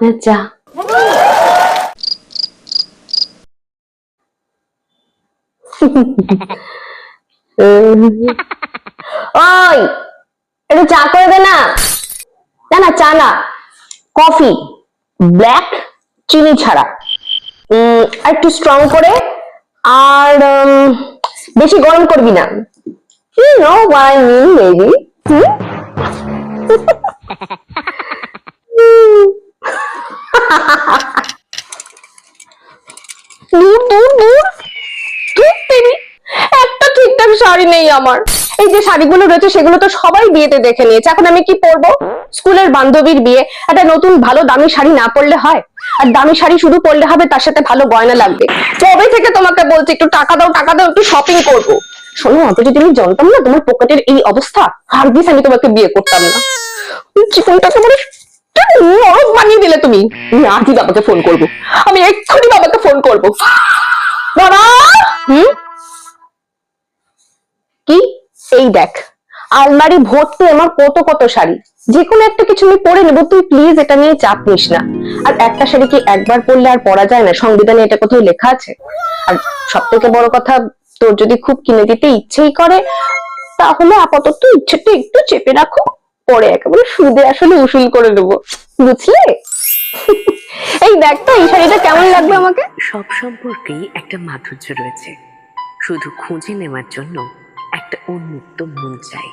আপনার চা। ওই একটু চা করে দে না। না না চা না, কফি, ব্ল্যাক, চিনি ছাড়া। আর একটু স্ট্রং করে, আর বেশি গরম করবি না। You know what I mean, baby. দূর দূর দূর, একটা ঠিকঠাক শাড়ি নেই আমার। এই যে শাড়িগুলো রয়েছে সেগুলো তো সবাই বিয়েতে দেখে নিয়েছে, এখন আমি কি পরবো? স্কুলের বান্ধবীর বিয়ে, একটা নতুন ভালো দামি শাড়ি না পরলে হয়? আর দামি শাড়ি শুধু পরলে হবে, তার সাথে ভালো গয়না লাগবে। কবে থেকে তোমাকে বলছি একটু টাকা দাও টাকা দাও, একটু শপিং করবো। শোনো, অত যদি আমি জানতাম না তোমার পকেটের এই অবস্থা, হারগিস আমি তোমাকে বিয়ে করতাম না। জীবনটাকে মানে নরক বানিয়ে দিলে তুমি। আমি আজই বাবাকে ফোন করবো, আমি এক্ষুনি বাবাকে ফোন করবো। বাবা! কি? এই দেখ, আলমারি ভর্তি আমার কত কত শাড়ি, যে কোনো একটা কিছু আমি পরে নেবো, তুই প্লিজ এটা নিয়ে চাপ নিস না। আর একটা শাড়ি কি একবার পরলে আর পরা যায় না? সংবিধানে এটা কোথাও লেখা আছে? আর সব থেকে বড় কথা, তোর যদি খুব কিনে দিতে ইচ্ছেই করে, তাহলে আপাতত ইচ্ছেটা একটু চেপে রাখো, পরে একেবারে সুদে আসলে উসুল করে দেবো, বুঝলে? এই দেখ তো, এই শাড়িটা কেমন লাগবে আমাকে? সব সম্পর্কেই একটা মাধুর্য রয়েছে, শুধু খুঁজে নেওয়ার জন্য একটা উন্মুক্ত মন চাই।